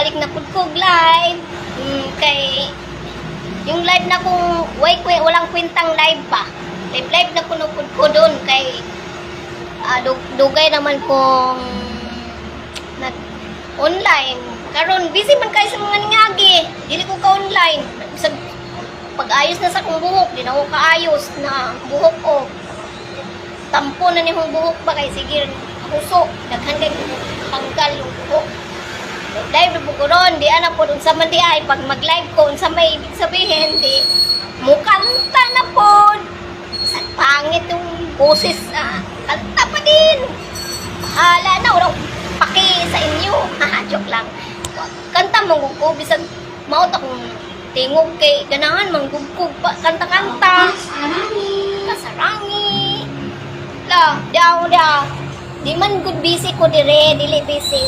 balik na pud kog live. Kay yung live na kung walang kwentang live pa. Live na kuno pud ko doon kay dugay naman kong nag online. Karon busy man kay sa mga ngagi. Dili ko ka online. Pag-ayos na sa kong buhok, di na ako kaayos na buhok ko. Tampo na ni kong buhok ba kay sige puso. Daghan kay tanggal yung buhok. Live na po ron, di ana po unsa man di ay pag mag-live ko unsa may ibig sabihin di mukanta na po. Sa pangit yung boses kanta pa din. Hala na wala paki sa inyo. Joke lang. Kanta mo ko bisag maot akong tingog kay ganahan manggugkog pa kanta-kanta. Kasarangi. La, dia. Di man good busy ko dire, dili busy.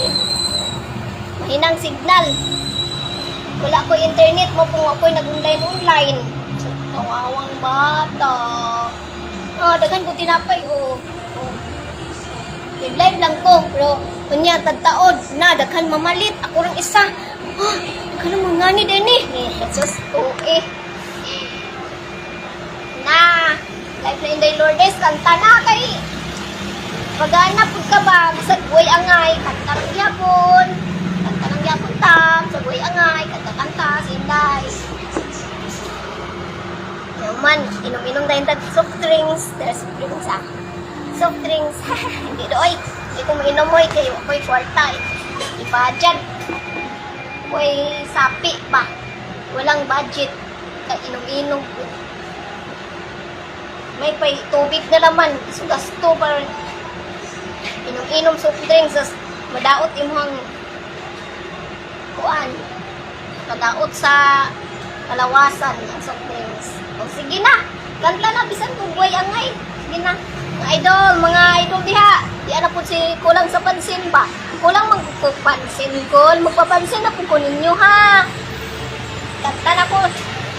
Mahinang signal. Wala ko internet mo kung ako'y nag-online. Kawawang bata. Daghan ko tinapay, Live lang ko, pero kunya tagtaod na, daghan mamalit. Ako lang isa. Daghan ang mga ni din Jesus ko, Na, live na Inday Lourdes, kanta na kay. Pagana po ka ba, sa buhay angay, kanta ng yapon. Kanta ng yapon tam, sa buhay angay, kanta-kanta, si Inday. Yaman, inom-inom dahil soft drinks. There's soft drinks. Hindi doy. Hindi ko mainom mo kayo. Ako'y kwarta ibadyan. Ako'y sapi ba. Walang budget. Inom-inom po. May pay tubig na naman. Gasto para inom-inom soft drinks. Madaot imong kuan. Madaot sa kalawasan ang soft drinks. O sige na. Kantla na. Bisan kung buhay angay. Sige na. Mga idol diha. Di ana po si kulang sa pansin ba? Kulang magpapansin ko. Magpapansin na po ko ninyo ha. Kanta na po.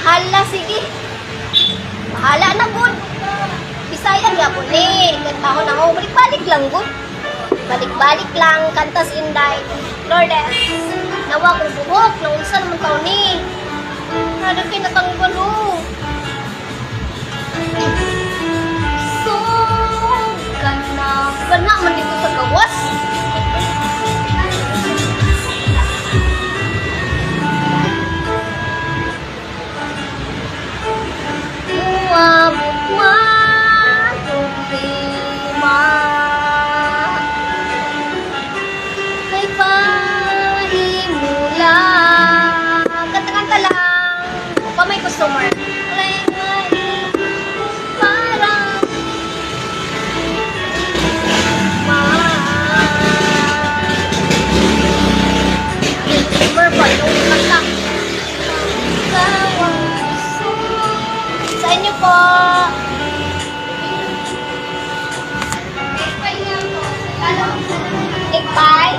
Hala sige. Bahala na po. Bisaya niya po ni. Kantahon na ako. Balik-balik lang po. Balik-balik lang. Kanta si Inday Lourdes. Nawa kong buhok. Naunsa naman taon ni. Nada kayo natanggalo. Kana man dito sa gawas. Problema kay pahimula. Kanta-kanta lang. Pa may customer. Sa inyo po. Ikpay.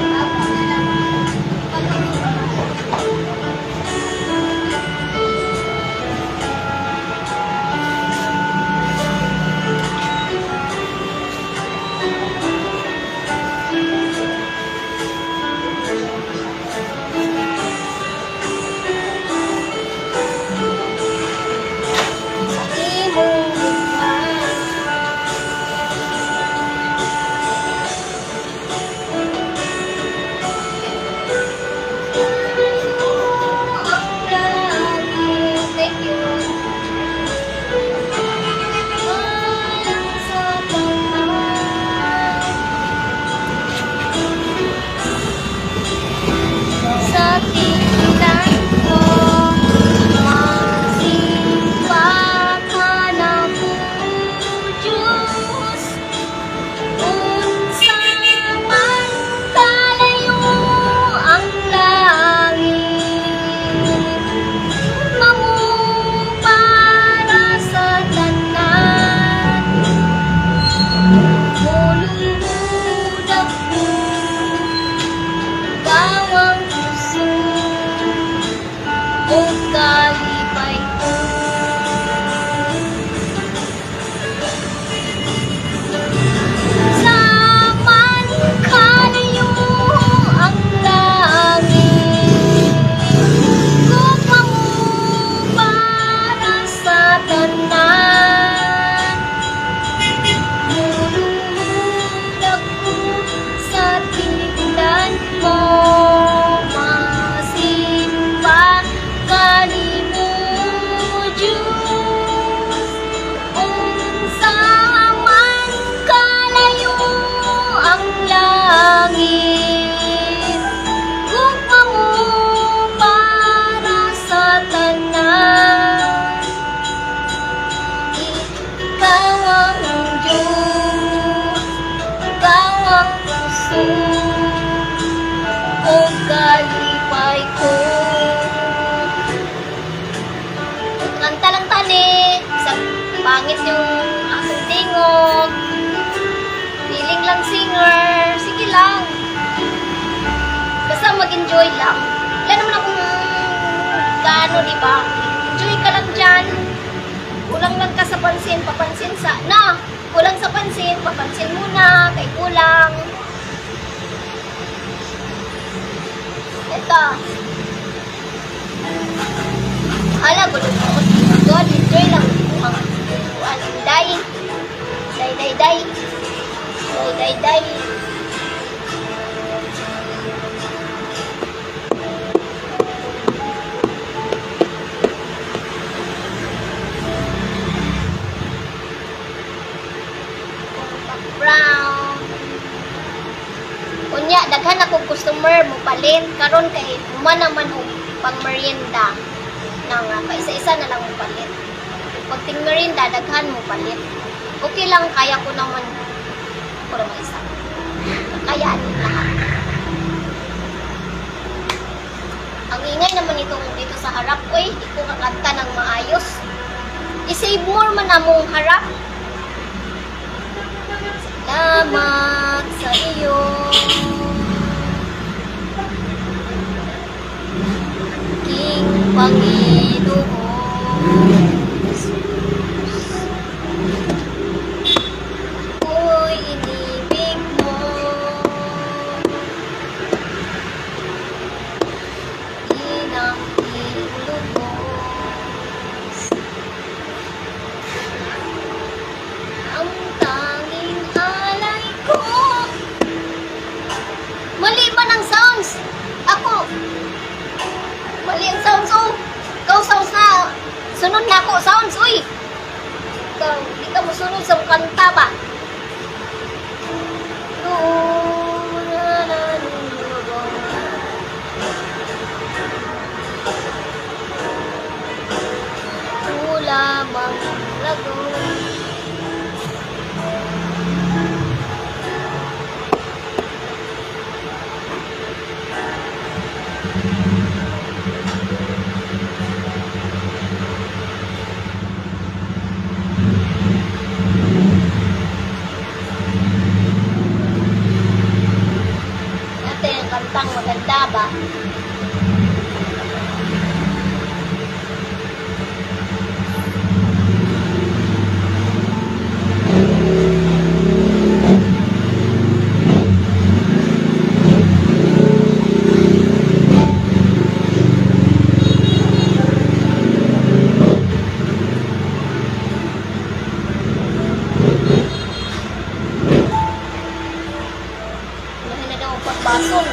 enjoy lang. Wala naman akong gaano, di ba? Enjoy ka lang dyan. Kulang lang ka sa pansin, papansin sa, na, kulang sa pansin, papansin muna, kay kulang. Ito. Hala, gulong mo. God, enjoy lang. Ang day. Day. Brown. Unya, daghan akong customer mo palin. Karon kay naman og pang merienda. Nang isa-isa na lang mo palit. Pag ting merienda, daghan mo palit. Okay lang, kaya ko naman. Puro mo isa. Kayaan lahat. Ang ingay naman itong dito sa harap. Uy, di ko kakanta ng maayos. I-save more man among harap. Salamat sa iyo. King Panginoon. Ako'y inibig mo. Inang ilubos. Ang tanging alay ko. Mali ba ng sounds? Ako. Mali ang sounds, oh. Ikaw sounds na. Sunod na ako, sounds, uy. Ikaw, di ka masunod sa kanta ba? Lamang lago. Natin ang kantang maganda ba? Basong.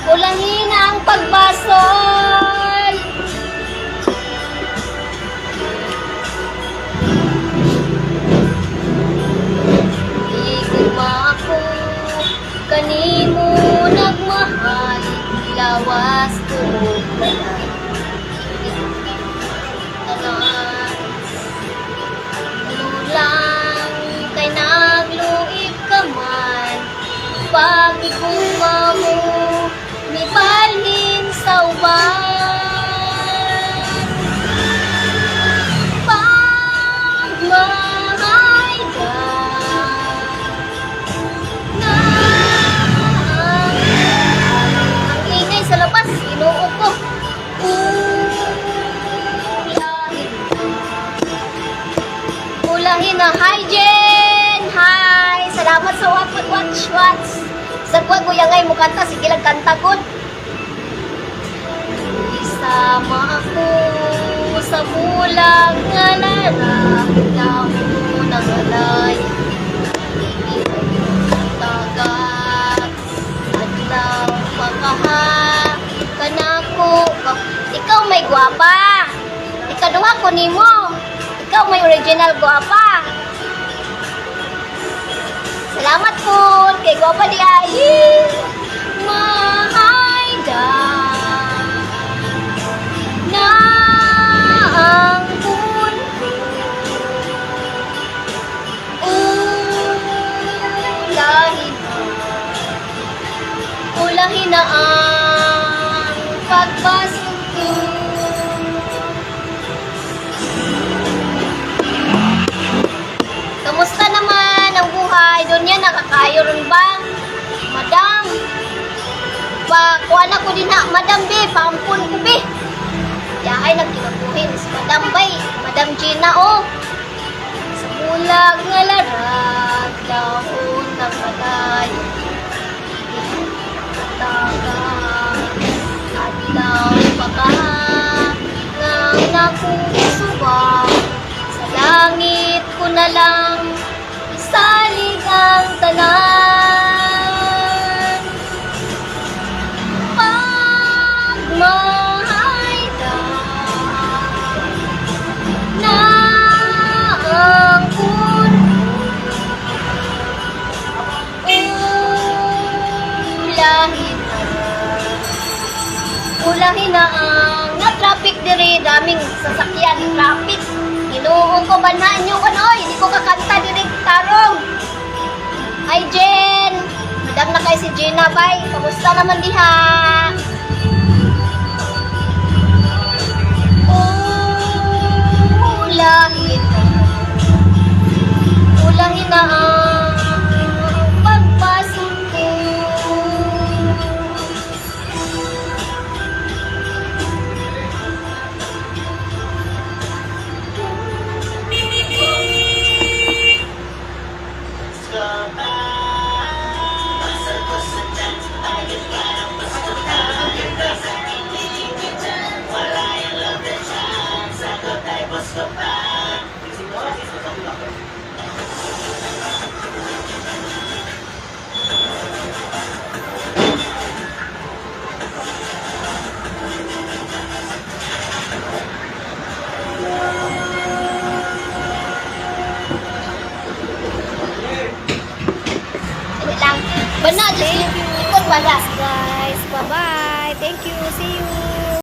Ulangin ang pagbasol. Iguma ako, kanimo nagmahal, lawas ko balay. Tanan, lulang kay nagluib ka man, pag iguma mo, mibalhin sa uban. Pagmahay ka na ang ingay sa labas, inuo ko. Ulahin na. Hi, Jen! Hi! Salamat sa watch. Sagwag ko yung ngay mo kanta, sige lang kanta ko. Isama ako sa bulag nga larap, mo ng alay. Tagak, adlaw, pagkaha, kanako. Ikaw may gwapa. Ikaduha ko nimo. Ikaw may original gwapa. Salamat po kay gwapa di ay. Mahay da na ang puno. Ulahin na ang pagbasok ko. Kamusta naman ang buhay? Doon yan, nakakayo rin ba? Kuha na ko din na, Madam B, paampun ko B. Ya ay nagkinabuhin si Madam Bay, Madam Gina oh. Sa bulag nga larag, dahon ng bagay. Katagang, adlaw baka, ngang nakusuba. Sa langit ko na lang, isalig ang tanan. Pagmahay ka na ang ulahin na ang na traffic diri, daming sasakyan, traffic. Inuong ko banaan nyo kan, oy, hindi ko kakanta diri tarong. Hi Jen, madam na kay si Gina bay, kamusta naman diha? Ulahin na ang pagpasok ko. Bana, just ikot wala. Guys, bye-bye. Thank you. See you.